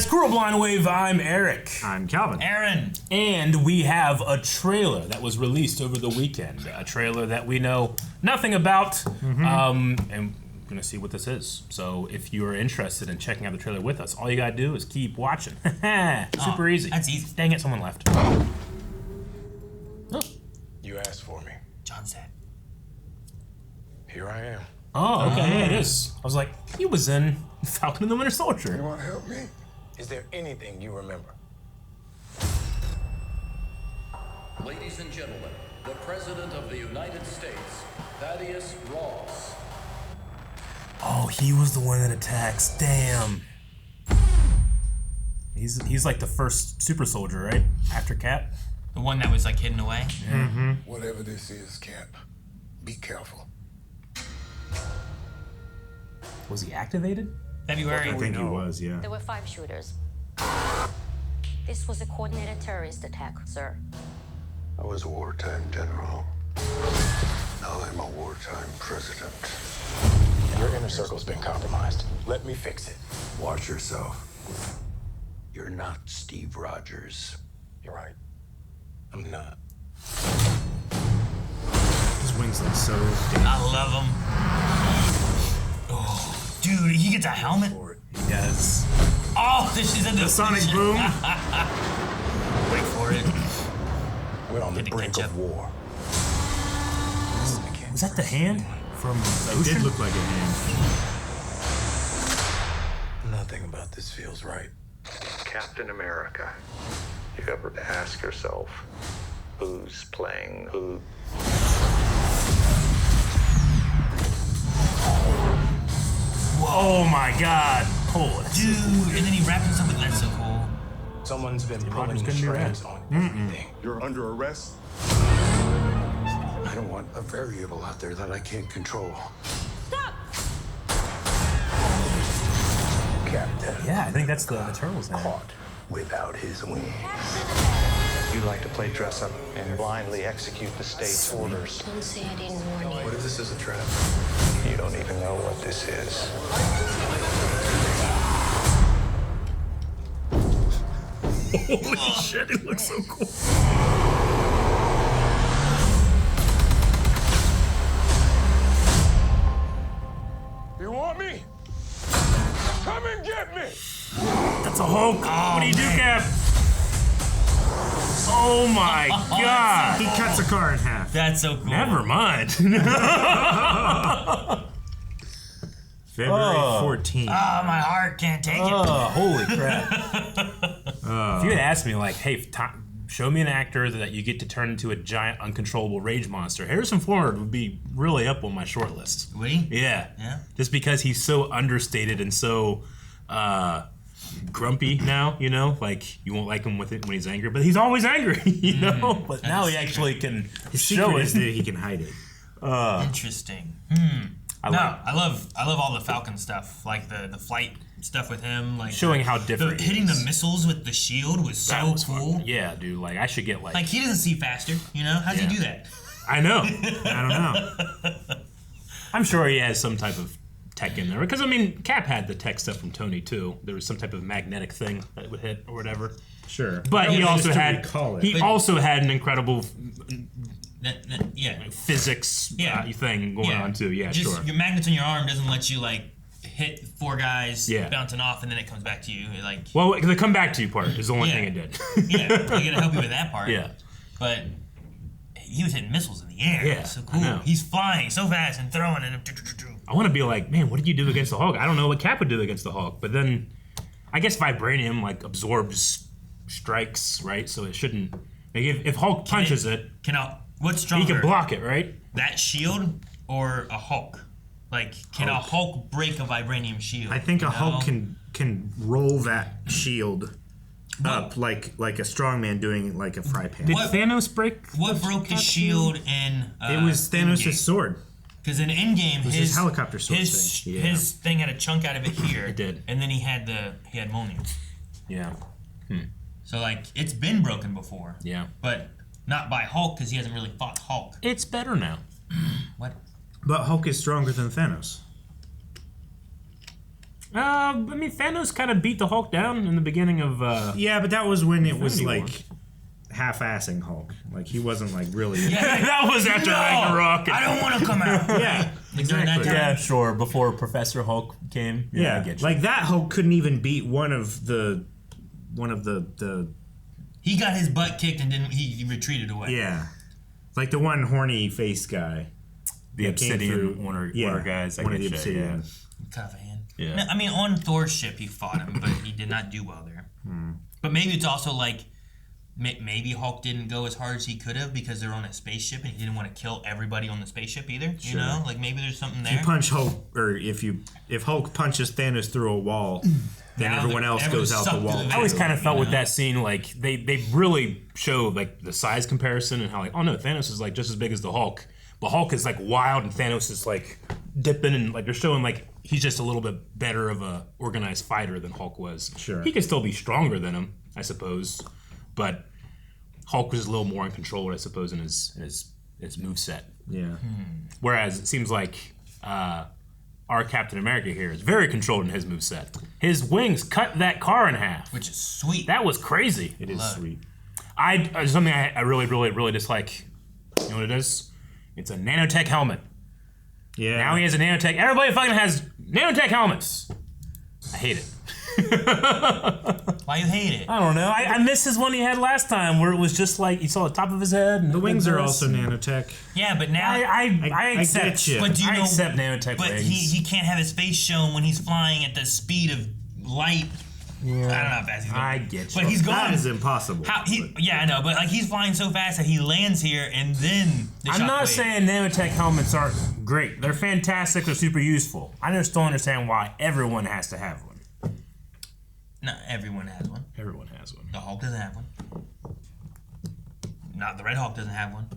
guys, Cool Blind Wave. I'm Eric. I'm Calvin. Aaron. And we have a trailer that was released over the weekend. A trailer that we know nothing about. And we're going to see what this is. So if you are interested in checking out the trailer with us, all you got to do is keep watching. Super easy. That's easy. Dang it, someone left. Oh. You asked for me. John said. Here I am. Oh, okay, yeah, it is. I was like, he was in Falcon and the Winter Soldier. You want to help me? Is there anything you remember? Ladies and gentlemen, the President of the United States, Thaddeus Ross. Oh, he was the one that attacks. Damn. He's like the first super soldier, right? After Cap? The one that was like hidden away? Yeah. Whatever this is, Cap, be careful. Was he activated? February. I think he was, yeah. There were 5 shooters. This was a coordinated terrorist attack, sir. I was a wartime general. Now I'm a wartime president. Your inner circle's been compromised. Let me fix it. Watch yourself. You're not Steve Rogers. You're right. I'm not. His wings look so damn. I love him. Oh, dude, he gets a helmet. He does. Oh, this is in The sonic boom. Wait for it. We're on the Did it brink catch of up? war. Was that the hand from the It ocean? did look like a hand. Nothing about this feels right. Captain America. You ever ask yourself, who's playing who? Oh my God! Holy Dude, and then he wrapped himself with that's so cool. Someone's been Rogers pulling couldn't do strings that. on everything. You're under arrest. I don't want a variable out there that I can't control. Stop! Captain. Yeah, I think that's the Turtles hand. Caught without his wings. You like to play dress up and blindly execute the state's orders. Don't say I didn't warn you. What if this is a trap? You don't even know what this is. Holy shit! It looks so cool. You want me? Come and get me! That's a Hulk. What do you do, Cap? Oh my God! He cuts a car in half. That's so cool. Never mind. February 14th. Oh, my heart can't take it. Oh, holy crap! If you had asked me, like, hey, show me an actor that you get to turn into a giant, uncontrollable rage monster, Harrison Ford would be really up on my short list. Would he? Yeah. Yeah. Just because he's so understated and so grumpy now, you know? Like, you won't like him with it when he's angry, but he's always angry, you know? But now he actually can His show secret it. is that he can hide it. Interesting. I love all the Falcon stuff, like the flight stuff with him, like Showing how different he hitting is. the missiles with the shield was That so was cool. fucking- yeah, dude. Like, I should get Like he doesn't see faster, you know? How's Yeah. he do that? I know. I don't know. I'm sure he has some type of tech in there. Because, I mean, Cap had the tech stuff from Tony, too. There was some type of magnetic thing that would hit or whatever. Sure. But he I also just had recall it. he also had an incredible Yeah. physics Yeah. Thing going on, too. Yeah, Just sure. your magnets on your arm doesn't let you like hit 4 guys Yeah. bouncing off and then it comes back to you. Like Well, the come back to you part is the only Yeah. thing it did. yeah, I gotta help you with that part. Yeah. But he was hitting missiles in the air. Yeah, It's so I cool. know. He's flying so fast and throwing and I want to be like, man, what did you do against the Hulk? I don't know what Cap would do against the Hulk. But then I guess vibranium, like, absorbs strikes, right? So it shouldn't... Like, if Hulk punches it, what's he stronger? can block it, right? That shield or a Hulk? Like, can a Hulk break a vibranium shield? I think a you Hulk know? can roll that shield up like a strongman doing like a fry pan. Did What- Thanos break? What broke the shield in? It was Thanos' sword. Because in Endgame, his helicopter sword his thing. Yeah. his thing had a chunk out of it here. It did. And then he had Mjolnir. Yeah. So like it's been broken before. Yeah. But not by Hulk because he hasn't really fought Hulk. It's better now. What? But Hulk is stronger than Thanos. I mean, Thanos kind of beat the Hulk down in the beginning of. Yeah, but that was when it was Infinity War. like half-assing Hulk. Like he wasn't like really. that was after Ragnarok. I don't want to come out. Yeah, Like during that exactly. time. Yeah, sure. Before Professor Hulk came. I Yeah, get you. like that Hulk couldn't even beat one of the He got his butt kicked and then he retreated away. yeah, like the one horny face guy. the that came Obsidian through- water yeah, guys. I one of get the you, Obsidian. Tough hand. Yeah. No, I mean, on Thor's ship, he fought him, but he did not do well there. But maybe it's also like, maybe Hulk didn't go as hard as he could have because they're on a spaceship and he didn't want to kill everybody on the spaceship either. You know, like maybe there's something If there. you punch Hulk, or if Hulk punches Thanos through a wall, then Now everyone else everyone's goes out the sucked wall. through the I always Yeah. kind of felt with Yeah. that scene like they really show like the size comparison and how like, oh no, Thanos is like just as big as the Hulk, but Hulk is like wild and Thanos is like dipping, and like they're showing like he's just a little bit better of a organized fighter than Hulk was. Sure. He could still be stronger than him, I suppose, but Hulk was a little more in control, I suppose, in his moveset. Yeah. Whereas it seems like our Captain America here is very controlled in his moveset. His wings cut that car in half. Which is sweet. That was crazy. It is sweet. Something I really dislike. You know what it is? It's a nanotech helmet. Yeah. Now he has a nanotech. Everybody fucking has nanotech helmets. I hate it. Why you hate it? I don't know. I miss his one he had last time where it was just like you saw the top of his head. And The wings are also nanotech. Yeah, but now. I accept. get you. But do you I know? accept nanotech But wings. he can't have his face shown when he's flying at the speed of light. Yeah. I don't know how fast he's going. I get you. But he's going. That is impossible. Yeah, I know, but like he's flying so fast that he lands here and then the I'm not shockwave. saying nanotech helmets aren't great. They're fantastic. They're super useful. I just don't understand why everyone has to have one. Not everyone has one. Everyone has one. The Hulk doesn't have one. Not the Red Hulk doesn't have one.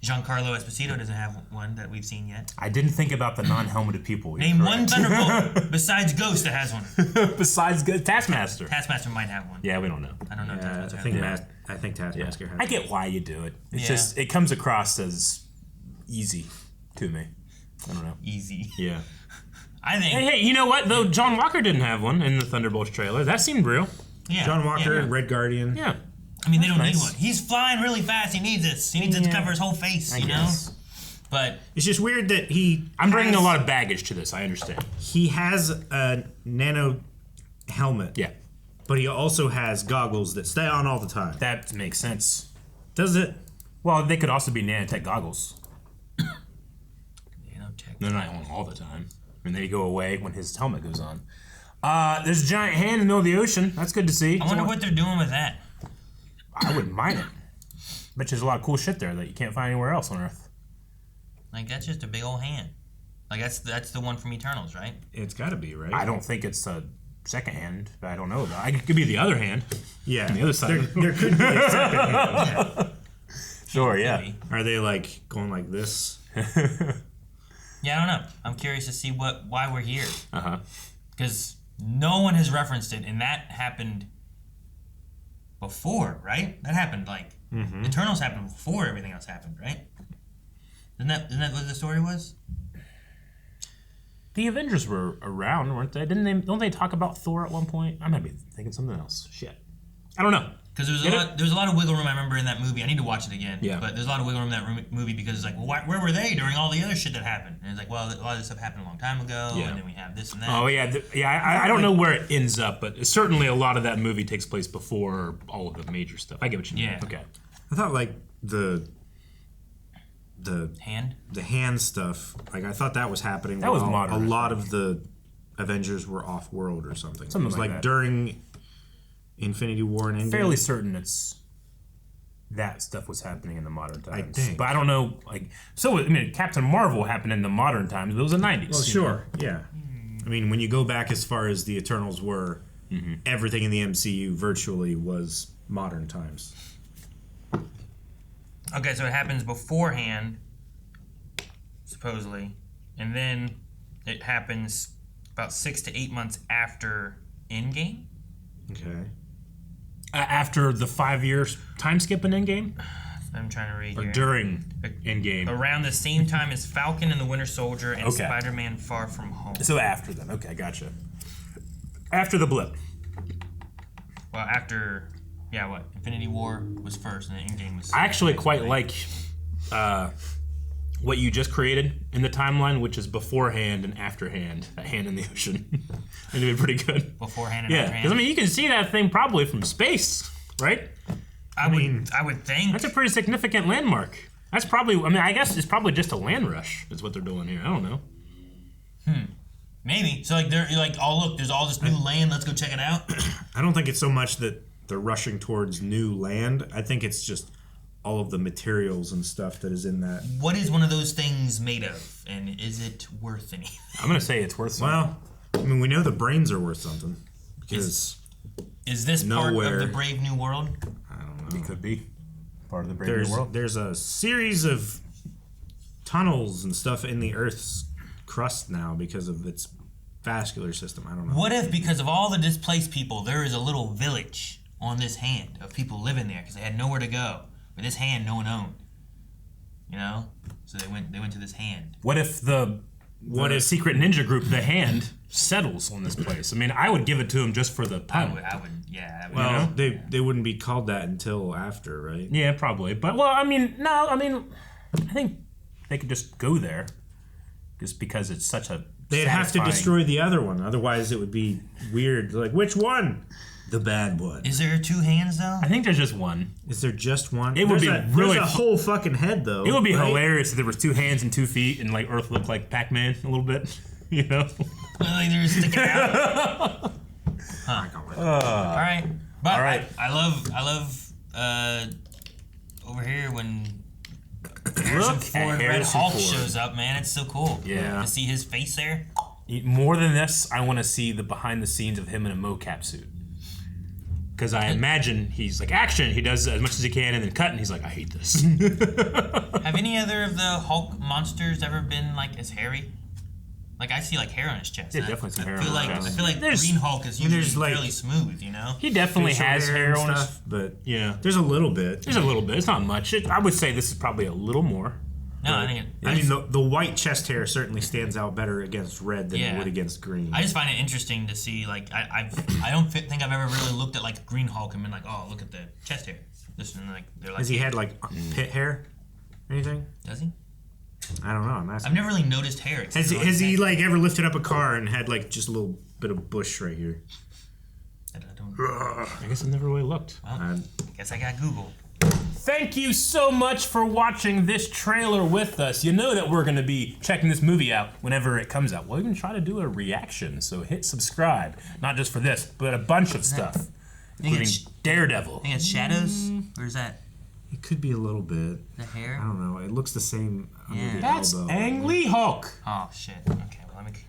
Giancarlo Esposito doesn't have one that we've seen yet. I didn't think about the non-helmeted people. You're Name one correct. Thunderbolt besides Ghost that has one. Besides Taskmaster. Taskmaster might have one. Yeah, we don't know. I don't know. if I Taskmaster think has one. I think Taskmaster has. I get why you do it. It's Yeah. just it comes across as easy to me. I don't know. Easy. Yeah. I think. Hey, you know what though? John Walker didn't have one in the Thunderbolts trailer. That seemed real. Yeah. John Walker, yeah. Red Guardian. Yeah. I mean, they don't Nice. need one. He's flying really fast. He needs this. He needs it to cover his whole face. I You know. guess. But It's just weird that I'm bringing a lot of baggage to this. I understand. he has a nano helmet. Yeah. But he also has goggles that stay on all the time. That makes sense. Does it? Well, they could also be nanotech goggles. nanotech. They're not on all the time. I mean, they go away when his helmet goes on. There's a giant hand in the middle of the ocean. That's good to see. I wonder what they're doing with that. I wouldn't mind it. Bet there's a lot of cool shit there that you can't find anywhere else on Earth. Like that's just a big old hand. Like that's the one from Eternals, right? It's got to be, right? I don't think it's a second hand, but I don't know. It could be the other hand. Yeah. On the other side. There could be a second hand. Yeah. Sure, yeah. Maybe. Are they like going like this? Yeah, I don't know. I'm curious to see why we're here. Uh-huh. Because no one has referenced it, and that happened before, right? That happened like Eternals happened before everything else happened, right? Isn't that what the story was? The Avengers were around, weren't they? Don't they talk about Thor at one point? I might be thinking something else. Shit. I don't know. Because there's a lot of wiggle room I remember in that movie. I need to watch it again. Yeah. But there's a lot of wiggle room in that movie because it's like, well, where were they during all the other shit that happened? And it's like, well, a lot of this stuff happened a long time ago, and then we have this and that. Oh, yeah. I don't know where it ends up, but certainly a lot of that movie takes place before all of the major stuff. I get what you mean. Yeah. Okay. I thought like the hand stuff. Like I thought that was happening. That was while modern. A lot of the Avengers were off world or something. Something it was like like that. during Infinity War and Endgame. Fairly certain that stuff was happening in the modern times. think. But I don't know, Captain Marvel happened in the modern times, but it was the 90s. Well, you sure, yeah. I mean, when you go back as far as the Eternals were, everything in the MCU virtually was modern times. Okay, so it happens beforehand, supposedly, and then it happens about 6 to 8 months after Endgame. Okay. After the 5-year time skip in Endgame? I'm trying to read Or here. during Endgame? Around the same time as Falcon and the Winter Soldier and Okay. Spider-Man Far From Home. So after them. Okay, gotcha. After the blip. Well, after, Infinity War was first, and then Endgame was. I actually quite like what you just created in the timeline, which is beforehand and afterhand. That hand in the ocean. It'd be pretty good. Beforehand and Yeah, afterhand. because I mean, you can see that thing probably from space, right? I would think. That's a pretty significant landmark. That's probably. I mean, I guess it's probably just a land rush. Is what they're doing here. I don't know. Maybe. So like they're like, oh look, there's all this new land. Let's go check it out. I don't think it's so much that they're rushing towards new land. I think it's just all of the materials and stuff that is in that. What is one of those things made of, and is it worth anything? I'm gonna say it's worth something. Well, I mean, we know the brains are worth something because Is this part of the Brave New World? I don't know. It could be part of the Brave New World. There's a series of tunnels and stuff in the Earth's crust now because of its vascular system. I don't know. What if, because of all the displaced people, there is a little village on this hand of people living there because they had nowhere to go, but this hand no one owned. You know, so they went to this hand. What if the secret ninja group, the Hand, settles on this place? I mean, I would give it to him just for the pun. I would, yeah. Well, they wouldn't be called that until after, right? Yeah, probably. But well, I mean, no, I mean, I think they could just go there, just because it's such a. They'd have to destroy the other one, otherwise it would be weird. Like, which one? The bad one. Is there two hands though? I think there's just one. Is there just one? It would be really. There's a whole fucking head though. It would be hilarious if there was 2 hands and 2 feet, and like Earth looked like Pac-Man a little bit, you know? Like they're sticking out. Huh. All right, but all right. I love over here when Look Ford at Red Harrison Hulk Ford. shows up, man. It's so cool. Yeah. To see his face there. More than this, I want to see the behind the scenes of him in a mocap suit. Because I imagine he's like, action, he does as much as he can, and then cut, and he's like, I hate this. Have any other of the Hulk monsters ever been like as hairy? Like I see like hair on his chest. Yeah, definitely some hair on his chest. I feel like There's- Green Hulk is usually like- fairly smooth, you know? He definitely facial has hair and on his. stuff, but Yeah. there's a little bit. There's a little bit. It's not much. I would say this is probably a little more. No, I think I mean, the white chest hair certainly stands out better against red than it Yeah. would against green. I just find it interesting to see, like, I don't think I've ever really looked at, like, Green Hulk and been like, oh, look at the chest hair. This and, like, they're like... Has he had, like, pit hair? Anything? Does he? I don't know. I'm asking. I've never really noticed hair. Has he, like, ever lifted up a car and had, like, just a little bit of bush right here? I don't... I guess I've never really looked. Well, guess I got Google. Thank you so much for watching this trailer with us. You know that we're going to be checking this movie out whenever it comes out. We'll even try to do a reaction, so hit subscribe. Not just for this, but a bunch of stuff, including it's- Daredevil. I think it's shadows? Or is that It could be a little bit. the hair? I don't know. It looks the same under the That's elbow. Ang Lee Hulk. Oh, shit. Okay, well, let me...